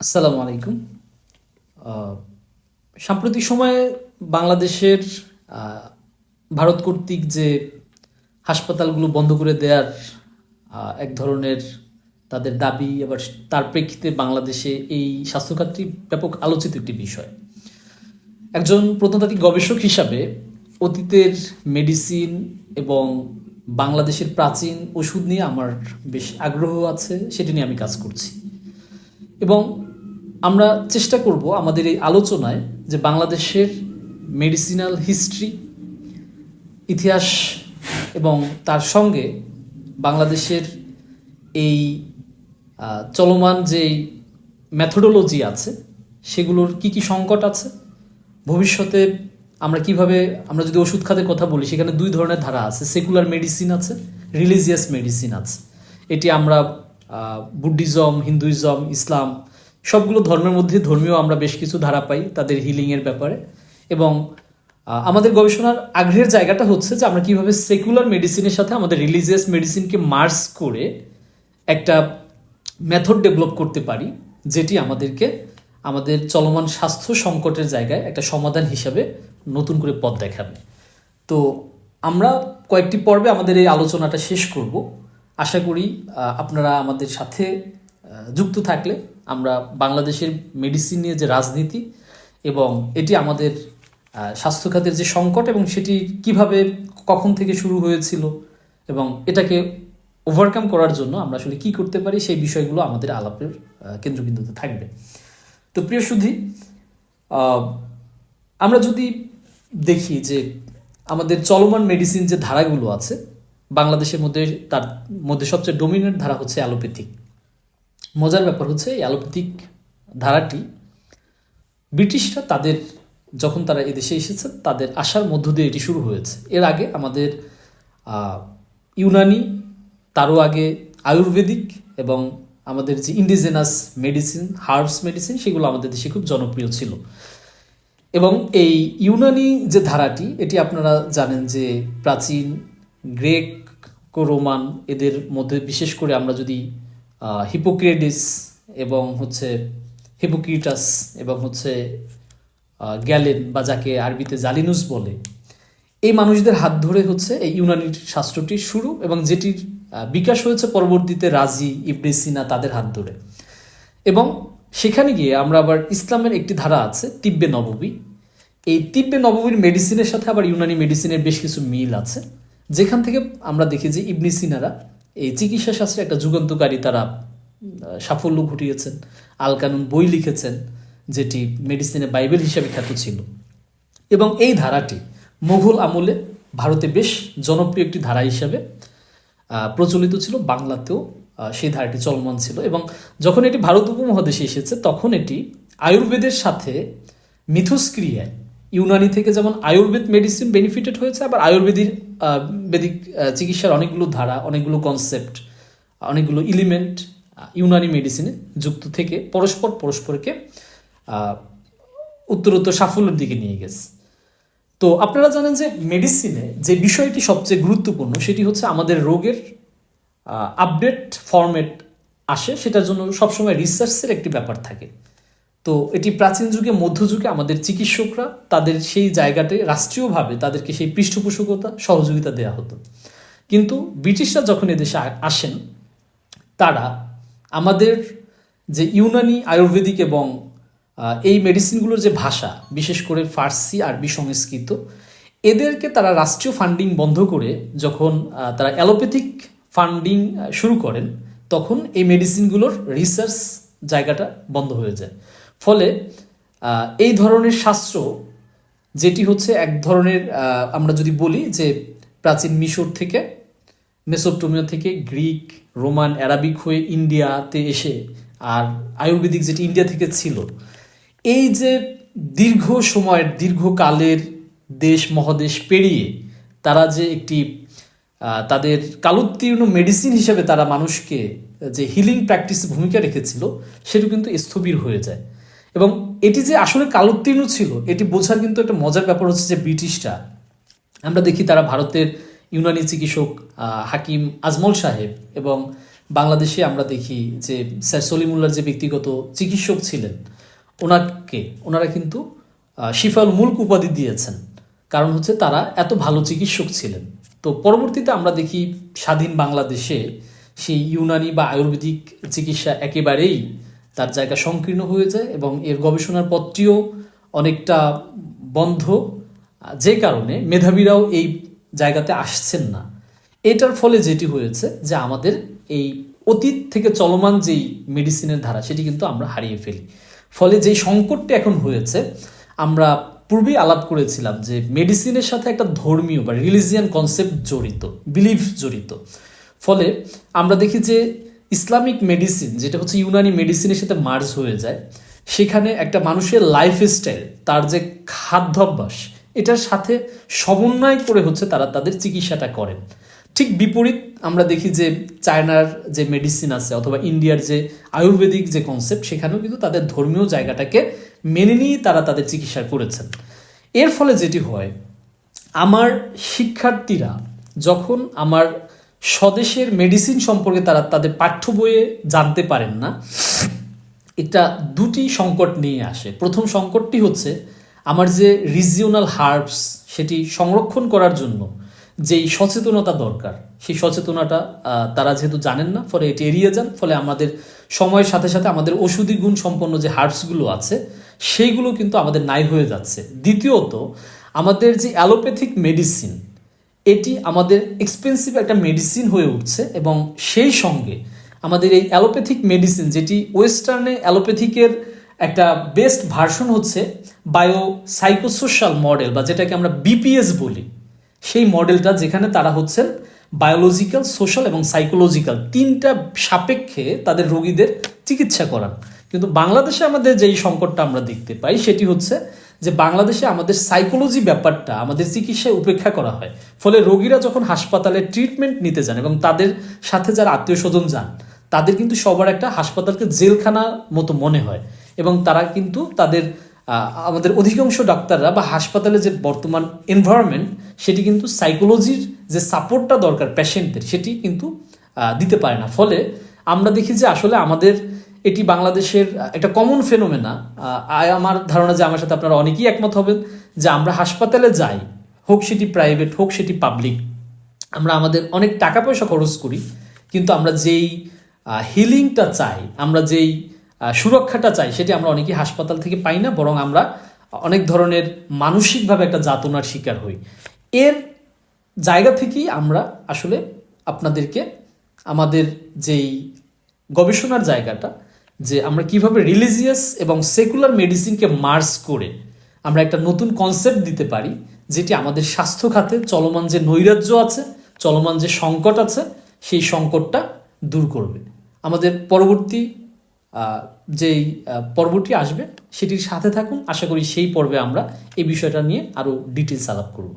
আসসালামু আলাইকুম। আহ, সাম্প্রতিক সময়ে বাংলাদেশের আহ, ভারত কর্তৃক যে হাসপাতালগুলো বন্ধ করে দেওয়ার এক ধরনের তাদের দাবি, আবার তার প্রেক্ষিতে বাংলাদেশে এই স্বাস্থ্যখাতটি ব্যাপক আলোচিত একটি বিষয়। একজন প্রত্নতাত্ত্বিক গবেষক হিসাবে অতীতের মেডিসিন এবং বাংলাদেশের প্রাচীন ওষুধ নিয়ে আমার বেশ আগ্রহ আছে, সেটি নিয়ে আমি কাজ করছি। এবং আমরা চেষ্টা করব আমাদের এই আলোচনায় যে বাংলাদেশের মেডিসিনাল হিস্ট্রি, ইতিহাস এবং তার সঙ্গে বাংলাদেশের এই চলমান যেই মেথোডোলজি আছে সেগুলোর কি কি সংকট আছে, ভবিষ্যতে আমরা কিভাবে, আমরা যদি ওষুধ খাতের কথা বলি সেখানে দুই ধরনের ধারা আছে, সেকুলার মেডিসিন আছে, রিলিজিয়াস মেডিসিন আছে। এটি আমরা বুদ্ধিজম, হিন্দুইজম, ইসলাম সবগুলো ধর্মের মধ্যে ধর্মীয় আমরা বেশ কিছু ধারা পাই তাদের হিলিংয়ের ব্যাপারে। এবং আমাদের গবেষণার আগ্রহের জায়গাটা হচ্ছে যে আমরা কিভাবে সেকুলার মেডিসিনের সাথে আমাদের রিলিজিয়াস মেডিসিনকে মার্জ করে একটা মেথড ডেভেলপ করতে পারি, যেটি আমাদেরকে আমাদের চলমান স্বাস্থ্য সংকটের জায়গায় একটা সমাধান হিসাবে নতুন করে পথ দেখাবে। তো আমরা কয়েকটি পর্বে আমাদের এই আলোচনাটা শেষ করব। আশা করি আপনারা আমাদের সাথে যুক্ত থাকলে আমরা বাংলাদেশের মেডিসিন নিয়ে যে রাজনীতি এবং এটি আমাদের স্বাস্থ্য খাতের যে সংকট এবং সেটি কিভাবে কখন থেকে শুরু হয়েছিল এবং এটাকে ওভারকাম করার জন্য আমরা আসলে কি করতে পারি সেই বিষয়গুলো আমাদের আলাপের কেন্দ্রবিন্দুতে থাকবে। তো প্রিয় সুধী, আমরা যদি দেখি যে আমাদের চলমান মেডিসিন যে ধারাগুলো আছে বাংলাদেশের মধ্যে, তার মধ্যে সবচেয়ে ডমিনেন্ট ধারা হচ্ছে অ্যালোপ্যাথিক। মজার ব্যাপার হচ্ছে এই অ্যালোপ্যাথিক ধারাটি ব্রিটিশরা তাদের, যখন তারা এদেশে এসেছে তাদের আসার মধ্য দিয়ে এটি শুরু হয়েছে। এর আগে আমাদের ইউনানি, তারও আগে আয়ুর্বেদিক এবং আমাদের যে ইন্ডিজেনাস মেডিসিন, হার্বস মেডিসিন, সেগুলো আমাদের দেশে খুব জনপ্রিয় ছিল। এবং এই ইউনানি যে ধারাটি, এটি আপনারা জানেন যে প্রাচীন গ্রেক, রোমান, এদের মধ্যে বিশেষ করে আমরা যদি হিপোক্রেটিস এবং হচ্ছে হিপোক্রিটাস এবং হচ্ছে গ্যালেন বা যাকে আরবিতে জালিনুস বলে, এই মানুষদের হাত ধরে হচ্ছে এই ইউনানি শাস্ত্রটির শুরু এবং যেটির বিকাশ হয়েছে পরবর্তীতে রাজি, ইবনে সিনা, তাদের হাত ধরে। এবং সেখানে গিয়ে আমরা আবার ইসলামের একটি ধারা আছে তিব্বে নববী। এই তিব্বে নববীর মেডিসিনের সাথে আবার ইউনানি মেডিসিনের বেশ কিছু মিল আছে, যেখান থেকে আমরা দেখি যে ইবনে সিনারা এই চিকিৎসা শাস্ত্রে একটা যুগান্তকারী তারা সাফল্য ঘটিয়েছেন। আল কানুন বই লিখেছেন, যেটি মেডিসিনের বাইবেল হিসেবে খ্যাত ছিল। এবং এই ধারাটি মুঘল আমলে ভারতে বেশ জনপ্রিয় একটি ধারা হিসাবে প্রচলিত ছিল, বাংলাতেও সেই ধারাটি চলমান ছিল। এবং যখন এটি ভারত উপমহাদেশে এসেছে তখন এটি আয়ুর্বেদের সাথে মিথস্ক্রিয়ায়, ইউনানি থেকে যেমন আয়ুর্বেদ মেডিসিন বেনিফিটেড হয়েছে, আবার আয়ুর্বেদিক বেদিক চিকিৎসার অনেকগুলো ধারা, অনেকগুলো কনসেপ্ট, অনেকগুলো এলিমেন্ট ইউনানি মেডিসিনে যুক্ত থেকে পরস্পরকে উত্তরোত্তর সাফল্যের দিকে নিয়ে গেছে। তো আপনারা জানেন যে মেডিসিনে যে বিষয়টি সবচেয়ে গুরুত্বপূর্ণ সেটি হচ্ছে আমাদের রোগের আপডেট ফরম্যাট আসে, সেটার জন্য সবসময় রিসার্চের একটি ব্যাপার থাকে। তো এটি প্রাচীন যুগে, মধ্যযুগে আমাদের চিকিৎসকরা তাদের সেই জায়গাতে রাষ্ট্রীয়ভাবে তাদেরকে সেই পৃষ্ঠপোষকতা, সহযোগিতা দেওয়া হতো। কিন্তু ব্রিটিশরা যখন এদেশে আসেন, তারা আমাদের যে ইউনানি, আয়ুর্বেদিক এবং এই মেডিসিনগুলোর যে ভাষা, বিশেষ করে ফার্সি, আরবি, সংস্কৃত, এদেরকে তারা রাষ্ট্রীয় ফান্ডিং বন্ধ করে যখন তারা অ্যালোপ্যাথিক ফান্ডিং শুরু করেন, তখন এই মেডিসিনগুলোর রিসার্চ জায়গাটা বন্ধ হয়ে যায়। ফলে এই ধরনের শাস্ত্র, যেটি হচ্ছে এক ধরনের, আমরা যদি বলি যে প্রাচীন মিশর থেকে, মেসোপটেমিয়া থেকে, গ্রিক, রোমান, অ্যারাবিক হয়ে ইন্ডিয়াতে এসে, আর আয়ুর্বেদিক যেটি ইন্ডিয়া থেকে ছিল, এই যে দীর্ঘ সময়ের, দীর্ঘকালের দেশ মহাদেশ পেরিয়ে তারা যে একটি তাদের কালোত্তীর্ণ মেডিসিন হিসেবে তারা মানুষকে যে হিলিং প্র্যাকটিসে ভূমিকা রেখেছিল, সেটা কিন্তু স্থবির হয়ে যায়। এবং এটি যে আসলে কালোত্তীর্ণ ছিল এটি বোঝার কিন্তু একটা মজার ব্যাপার হচ্ছে যে ব্রিটিশরা, আমরা দেখি তারা ভারতের ইউনানি চিকিৎসক হাকিম আজমল সাহেব এবং বাংলাদেশে আমরা দেখি যে স্যার সলিমুল্লাহর যে ব্যক্তিগত চিকিৎসক ছিলেন, ওনারা কিন্তু শিফাউল মুলক উপাধি দিয়েছেন। কারণ হচ্ছে তারা এত ভালো চিকিৎসক ছিলেন। তো পরবর্তীতে আমরা দেখি স্বাধীন বাংলাদেশে সেই ইউনানি বা আয়ুর্বেদিক চিকিৎসা একেবারেই তার জায়গা সংকীর্ণ হয়ে যায় এবং এর গবেষণার পথটিও অনেকটা বন্ধ, যে কারণে মেধাবীরাও এই জায়গাতে আসছেন না। এটার ফলে যেটি হয়েছে যে আমাদের এই অতীত থেকে চলমান যেই মেডিসিনের ধারা সেটি কিন্তু আমরা হারিয়ে ফেলি। ফলে যেই সংকটটি এখন হয়েছে, আমরা পূর্বেই আলাপ করেছিলাম যে মেডিসিনের সাথে একটা ধর্মীয় বা রিলিজিয়ান কনসেপ্ট জড়িত, বিলিফ জড়িত। ফলে আমরা দেখি যে ইসলামিক মেডিসিন যেটা হচ্ছে ইউনানি মেডিসিনের সাথে মার্জ হয়ে যায়, সেখানে একটা মানুষের লাইফস্টাইল, তার যে খাদ্যাভ্যাস, এটার সাথে সমন্বয় করে হচ্ছে তারা তাদের চিকিৎসাটা করেন। ঠিক বিপরীত আমরা দেখি যে চায়নার যে মেডিসিন আছে অথবা ইন্ডিয়ার যে আয়ুর্বেদিক যে কনসেপ্ট, সেখানেও কিন্তু তাদের ধর্মীয় জায়গাটাকে মেনে নিয়ে তারা তাদের চিকিৎসা করেছেন। এর ফলে যেটি হয়, আমার শিক্ষার্থীরা যখন আমার স্বদেশের মেডিসিন সম্পর্কে তারা তাদের পাঠ্য বইয়ে জানতে পারেন না, এটা দুটি সংকট নিয়ে আসে। প্রথম সংকটটি হচ্ছে আমার যে রিজিওনাল হার্বস সেটি সংরক্ষণ করার জন্য যেই সচেতনতা দরকার, সেই সচেতনতা তারা যেহেতু জানেন না, ফলে এটি এড়িয়ে যান। ফলে আমাদের সময়ের সাথে সাথে আমাদের ওষুধি গুণ সম্পন্ন যে হার্বসগুলো আছে সেইগুলো কিন্তু আমাদের নাই হয়ে যাচ্ছে। দ্বিতীয়ত, আমাদের যে অ্যালোপ্যাথিক মেডিসিন, এটি আমাদের এক্সপেন্সিভ একটা মেডিসিন হয়ে উঠছে এবং সেই সঙ্গে আমাদের এই অ্যালোপ্যাথিক মেডিসিন, যেটি ওয়েস্টার্নে অ্যালোপ্যাথিকের একটা বেস্ট ভার্সন হচ্ছে বায়ো সাইকোসোশ্যাল মডেল, বা যেটাকে আমরা বিপিএস বলি, সেই মডেলটা যেখানে তারা হচ্ছেন বায়োলজিক্যাল, সোশ্যাল এবং সাইকোলজিক্যাল তিনটা সাপেক্ষে তাদের রোগীদের চিকিৎসা করান। কিন্তু বাংলাদেশে আমাদের যেই সংকটটা আমরা দেখতে পাই সেটি হচ্ছে যে বাংলাদেশে আমাদের সাইকোলজি ব্যাপারটা আমাদের চিকিৎসায় উপেক্ষা করা হয়। ফলে রোগীরা যখন হাসপাতালে ট্রিটমেন্ট নিতে যান এবং তাদের সাথে যারা আত্মীয় স্বজন যান, তাদের কিন্তু সবার একটা হাসপাতালকে জেলখানা মতো মনে হয় এবং তারা কিন্তু তাদের আমাদের অধিকাংশ ডাক্তাররা বা হাসপাতালে যে বর্তমান এনভায়রনমেন্ট, সেটি কিন্তু সাইকোলজির যে সাপোর্টটা দরকার পেশেন্টদের, সেটি কিন্তু দিতে পারে না। ফলে আমরা দেখি যে আসলে আমাদের এটি বাংলাদেশের একটা কমন ফেনোমেনা। আমার ধারণা যে আমার সাথে আপনারা অনেকেই একমত হবেন যে আমরা হাসপাতালে যাই, হোক সেটি প্রাইভেট হোক সেটি পাবলিক, আমরা আমাদের অনেক টাকা পয়সা খরচ করি, কিন্তু আমরা যেই হিলিংটা চাই, আমরা যেই সুরক্ষাটা চাই, সেটি আমরা অনেকেই হাসপাতাল থেকে পাই না, বরং আমরা অনেক ধরনের মানসিকভাবে একটা যাতনার শিকার হই। এর জায়গা থেকেই আমরা আসলে আপনাদেরকে আমাদের যেই গবেষণার জায়গাটা, যে আমরা কিভাবে রিলিজিয়াস এবং সেকুলার মেডিসিনকে মার্জ করে আমরা একটা নতুন কনসেপ্ট দিতে পারি, যেটি আমাদের স্বাস্থ্য খাতে চলমান যে নৈরাজ্য আছে, চলমান যে সংকট আছে, সেই সংকটটা দূর করবে। আমাদের পরবর্তী যেই পর্বটি আসবে সেটির সাথে থাকুন। আশা করি সেই পর্বে আমরা এই বিষয়টা নিয়ে আরও ডিটেলস আলাপ করব।